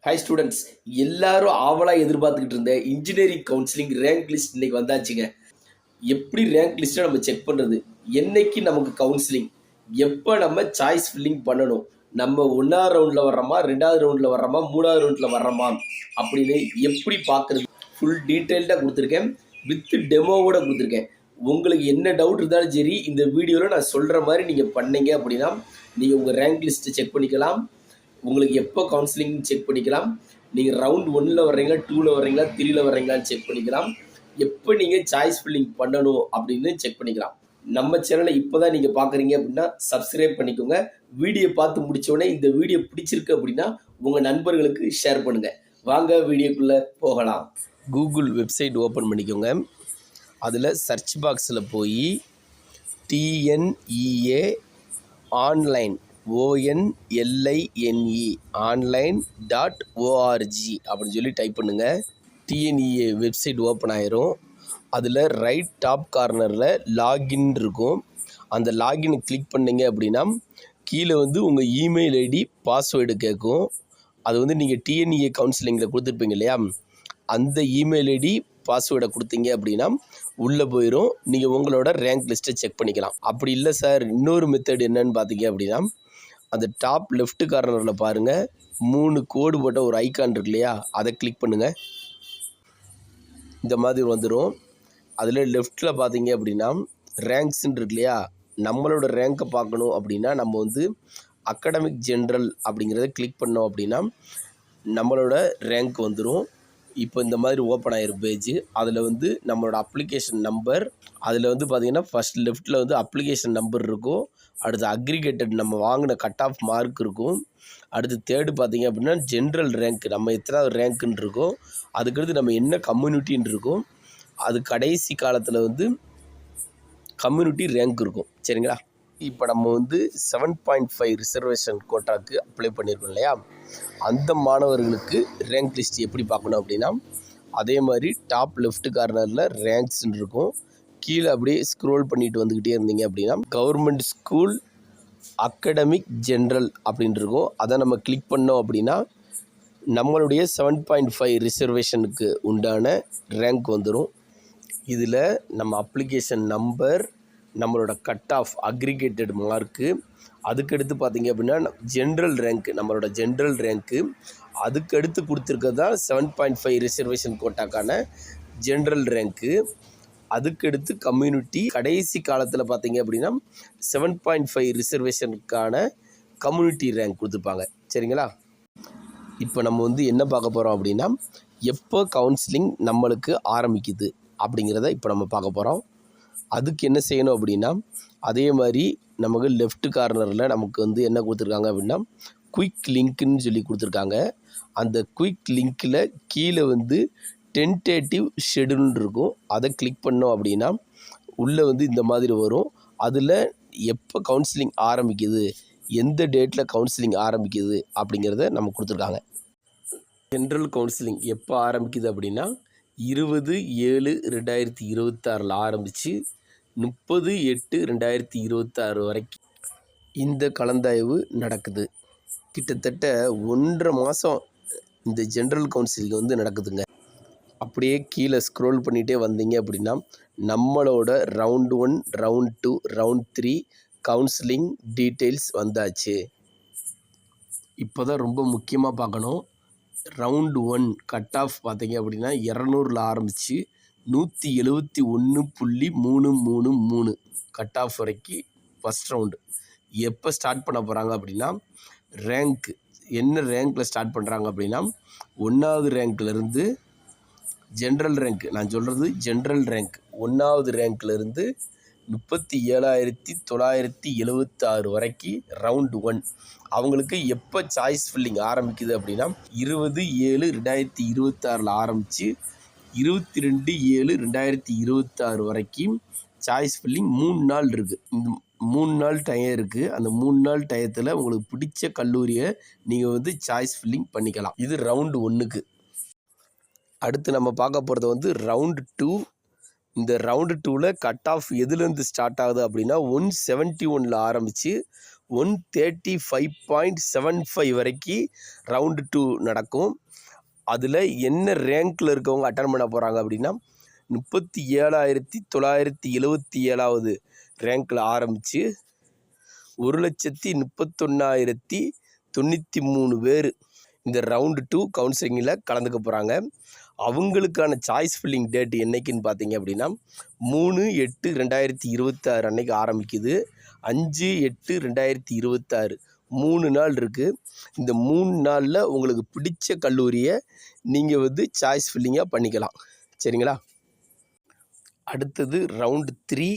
Hi students, எல்லாரும் ஆவலாக எதிர்பார்த்துக்கிட்டு இருந்த இன்ஜினியரிங் கவுன்சிலிங் ரேங்க் லிஸ்ட் இன்னைக்கு வந்தாச்சுங்க. எப்படி ரேங்க் லிஸ்ட்டை நம்ம செக் பண்ணுறது, என்னைக்கு நமக்கு கவுன்சிலிங், எப்போ நம்ம சாய்ஸ் ஃபில்லிங் பண்ணணும், நம்ம ஒன்றாவது ரவுண்டில் வர்றோமா, ரெண்டாவது ரவுண்டில் வர்றோமா, மூணாவது ரவுண்டில் வர்றோமா அப்படின்னு எப்படி பார்க்குறது, ஃபுல் டீட்டெயில்டாக கொடுத்துருக்கேன். வித் டெமோவோட கொடுத்துருக்கேன். உங்களுக்கு என்ன டவுட் இருந்தாலும் சரி, இந்த வீடியோவில் நான் சொல்கிற மாதிரி நீங்கள் பண்ணீங்க அப்படின்னா நீங்கள் உங்கள் ரேங்க் லிஸ்ட்டை செக் பண்ணிக்கலாம். உங்களுக்கு எப்போ கவுன்சிலிங் செக் பண்ணிக்கலாம். நீங்கள் ரவுண்ட் 1ல் வர்றீங்களா, 2ல் வர்றீங்களா, 3ல் வர்றீங்களான்னு செக் பண்ணிக்கலாம். எப்போ நீங்கள் சாய்ஸ் ஃபில்லிங் பண்ணணும் அப்படின்னு செக் பண்ணிக்கலாம். நம்ம சேனலை இப்போ தான் நீங்கள் பார்க்குறீங்க அப்படின்னா சப்ஸ்கிரைப் பண்ணிக்கோங்க. வீடியோ பார்த்து முடித்தோடனே இந்த வீடியோ பிடிச்சிருக்கு அப்படின்னா உங்கள் நண்பர்களுக்கு ஷேர் பண்ணுங்கள். வாங்க வீடியோக்குள்ளே போகலாம். கூகுள் வெப்சைட் ஓப்பன் பண்ணிக்கோங்க. அதில் சர்ச் பாக்ஸில் போய் TNEA ஆன்லைன் ONLINE online.org அப்படின்னு சொல்லி டைப் பண்ணுங்கள். TNEA வெப்சைட் ஓப்பன் ஆயிரும். அதில் ரைட் டாப் கார்னரில் லாகின் இருக்கும். அந்த லாகினை கிளிக் பண்ணிங்க அப்படின்னா கீழே உங்கள் இமெயில் ஐடி பாஸ்வேர்டு கேட்கும். அது நீங்கள் TNEA கவுன்சிலிங்கில் கொடுத்துருப்பீங்க இல்லையா, அந்த இமெயில் ஐடி பாஸ்வேர்டை கொடுத்தீங்க அப்படின்னா உள்ளே போயிடும். நீங்கள் உங்களோட ரேங்க் லிஸ்ட்டை செக் பண்ணிக்கலாம். அப்படி இல்லை சார், இன்னொரு மெத்தட் என்னன்னு பார்த்தீங்க அப்படின்னா அந்த டாப் லெஃப்ட் கார்னரில் பாருங்கள், 3 கோடு போட்ட ஒரு ஐக்கான் இருக்கு இல்லையா, அதை கிளிக் பண்ணுங்கள். இந்த மாதிரி வந்துடும். அதில் லெஃப்ட்டில் பார்த்தீங்க அப்படின்னா ரேங்க்ஸ்ன்னு இருக்கு இல்லையா, நம்மளோட ரேங்க்கை பார்க்கணும் அப்படின்னா நம்ம அகாடமிக் ஜென்ரல் அப்படிங்கிறத கிளிக் பண்ணோம் அப்படின்னா நம்மளோட ரேங்க் வந்துடும். இப்போ இந்த மாதிரி ஓப்பன் ஆகிரும் பேஜ். அதில் நம்மளோட அப்ளிகேஷன் நம்பர், அதில் பார்த்தீங்கன்னா ஃபஸ்ட் லெஃப்ட்டில் அப்ளிகேஷன் நம்பர் இருக்கும். அடுத்து அக்ரிகேட்டட் நம்ம வாங்கின கட் ஆஃப் மார்க் இருக்கும். அடுத்து தேர்டு பார்த்தீங்க அப்படின்னா ஜென்ரல் ரேங்க், நம்ம எத்தனாவது ரேங்க்குன்னு இருக்கும். அதுக்கடுத்து நம்ம என்ன கம்யூனிட்டின்னு இருக்கும். அது கடைசி காலத்தில் கம்யூனிட்டி ரேங்க் இருக்கும். சரிங்களா? இப்போ நம்ம 7.5 ரிசர்வேஷன் கோட்டாவுக்கு அப்ளை பண்ணியிருக்கோம் இல்லையா, அந்த மாணவர்களுக்கு ரேங்க் லிஸ்ட் எப்படி பார்க்கணும் அப்படின்னா அதே மாதிரி டாப் லெஃப்ட் கார்னரில் ரேங்க்ஸ்ன்னு இருக்கும். கீழே அப்படியே ஸ்க்ரோல் பண்ணிட்டு வந்துக்கிட்டே இருந்தீங்க அப்படின்னா கவர்மெண்ட் ஸ்கூல் அகாடமிக் ஜென்ரல் அப்படின்னு இருக்கும். அதை நம்ம கிளிக் பண்ணோம் அப்படின்னா நம்மளுடைய 7.5 ரிசர்வேஷனுக்கு உண்டான ரேங்க் வந்துடும். இதில் நம்ம அப்ளிகேஷன் நம்பர், நம்மளோட கட் ஆஃப் அக்ரிகேட்டட் மார்க்கு, அதுக்கடுத்து பார்த்திங்க அப்படின்னா ஜென்ரல் ரேங்க்கு, நம்மளோட ஜென்ரல் ரேங்க்கு, அதுக்கடுத்து கொடுத்துருக்கிறது தான் 7.5 ரிசர்வேஷன் கோட்டாக்கான ஜென்ரல் ரேங்க்கு, அதுக்கடுத்து கம்யூனிட்டி, கடைசி காலத்தில் பார்த்திங்க அப்படின்னா 7.5 ரிசர்வேஷனுக்கான கம்யூனிட்டி ரேங்க் கொடுத்துருப்பாங்க. சரிங்களா? இப்போ நம்ம என்ன பார்க்க போகிறோம் அப்படின்னா எப்போ கவுன்சிலிங் நம்மளுக்கு ஆரம்பிக்குது அப்படிங்கிறத இப்போ நம்ம பார்க்க போகிறோம். அதுக்கு என்ன செய்யணும் அப்படின்னா அதே மாதிரி நமக்கு லெஃப்ட் கார்னரில் நமக்கு என்ன கொடுத்துருக்காங்க அப்படின்னா குயிக் லிங்க்குன்னு சொல்லி கொடுத்துருக்காங்க. அந்த குயிக் லிங்க்கில் கீழே டென்டேட்டிவ் ஷெடியூல்னு இருக்கும். அதை கிளிக் பண்ணோம் அப்படின்னா உள்ளே இந்த மாதிரி வரும். அதில் எப்போ கவுன்சிலிங் ஆரம்பிக்குது, எந்த டேட்டில் கவுன்சிலிங் ஆரம்பிக்குது அப்படிங்கிறத நம்ம கொடுத்துருக்காங்க. ஜென்ரல் கவுன்சிலிங் எப்போ ஆரம்பிக்குது அப்படின்னா 20/7/2026 ஆரம்பித்து 30/8/2026 வரைக்கும் இந்த கலந்தாய்வு நடக்குது. கிட்டத்தட்ட 1.5 மாதம் இந்த ஜென்ரல் கவுன்சிலிங் நடக்குதுங்க. அப்படியே கீழே ஸ்க்ரோல் பண்ணிகிட்டே வந்தீங்க அப்படின்னா நம்மளோட round 1, round 2, round 3 counselling details வந்தாச்சு. இப்போ தான் ரொம்ப முக்கியமாக பார்க்கணும். ரவுண்ட் 1 கட் ஆஃப் பார்த்தீங்க அப்படின்னா 200ல் ஆரம்பித்து 171.333 கட் ஆஃப் வரைக்கும் ஃபஸ்ட் ரவுண்டு. எப்போ ஸ்டார்ட் பண்ண போகிறாங்க அப்படின்னா ரேங்க் என்ன ரேங்க்கில் ஸ்டார்ட் பண்ணுறாங்க அப்படின்னா 1வது ரேங்க்லேருந்து ஜென்ரல் ரேங்க், நான் சொல்கிறது ஜென்ரல் ரேங்க் 1வது ரேங்க்லேருந்து 37,976 வரைக்கும் ரவுண்ட் 1. அவங்களுக்கு எப்போ சாய்ஸ் ஃபில்லிங் ஆரம்பிக்குது அப்படின்னா 20/7/2026 ஆரம்பித்து 22/7/2026 வரைக்கும் சாய்ஸ் ஃபில்லிங் 3 நாள் இருக்குது. இந்த 3 நாள் டயம் இருக்குது. அந்த 3 நாள் டயத்தில் உங்களுக்கு பிடிச்ச கல்லூரியை நீங்கள் சாய்ஸ் ஃபில்லிங் பண்ணிக்கலாம். இது ரவுண்டு 1க்கு. அடுத்து நம்ம பார்க்க போகிறது ரவுண்டு 2. இந்த ரவுண்டு 2ல் கட் ஆஃப் எதுலேருந்து ஸ்டார்ட் ஆகுது அப்படின்னா 171ல் ஆரம்பித்து 135.75 வரைக்கும் ரவுண்டு 2 நடக்கும். அதில் என்ன ரேங்க்கில் இருக்கவங்க அட்டன் பண்ண போகிறாங்க அப்படின்னா 37,977வது ரேங்க்கில் ஆரம்பித்து 1,31,093 பேர் இந்த ரவுண்டு 2 கவுன்சிலிங்கில் கலந்துக்க போகிறாங்க. அவங்களுக்கான சாய்ஸ் ஃபில்லிங் டேட் என்றைக்குன்னு பார்த்தீங்க அப்படின்னா 3/8/2026 அன்னைக்கு ஆரம்பிக்குது. 5/8/2026 3 நாள் இருக்குது. இந்த 3 நாளில் உங்களுக்கு பிடிச்ச கல்லூரியை நீங்கள் சாய்ஸ் ஃபில்லிங்காக பண்ணிக்கலாம். சரிங்களா? அடுத்தது ரவுண்டு 3.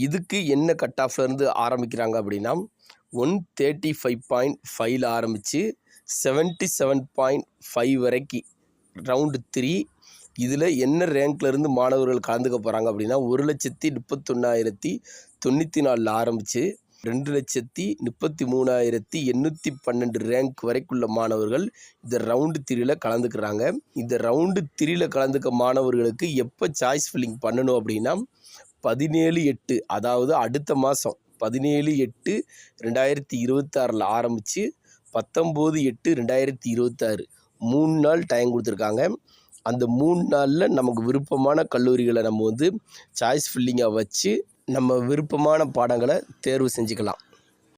இதுக்கு என்ன கட் ஆஃப்லேருந்து ஆரம்பிக்கிறாங்க அப்படின்னா 135.5 ஆரம்பித்து 77.5 வரைக்கும் ரவுண்டு 3. இதில் என்ன ரேங்க்லேருந்து மாணவர்கள் கலந்துக்க போகிறாங்க அப்படின்னா 1,31,094 ஆரம்பித்து 2,33,812 ரேங்க் வரைக்குள்ள மாணவர்கள் இந்த ரவுண்டு 3ல் கலந்துக்கிறாங்க. இந்த ரவுண்டு 3ல் கலந்துக்க மாணவர்களுக்கு எப்போ சாய்ஸ் ஃபில்லிங் பண்ணணும் அப்படின்னா 17/8 அதாவது அடுத்த மாதம் 17/8/2026 ஆரம்பித்து 19/8/2026 3 நாள் டைம் கொடுத்துருக்காங்க. அந்த 3 நாளில் நமக்கு விருப்பமான கல்லூரிகளை நம்ம சாய்ஸ் ஃபில்லிங்காக வச்சு நம்ம விருப்பமான பாடங்களை தேர்வு செஞ்சுக்கலாம்.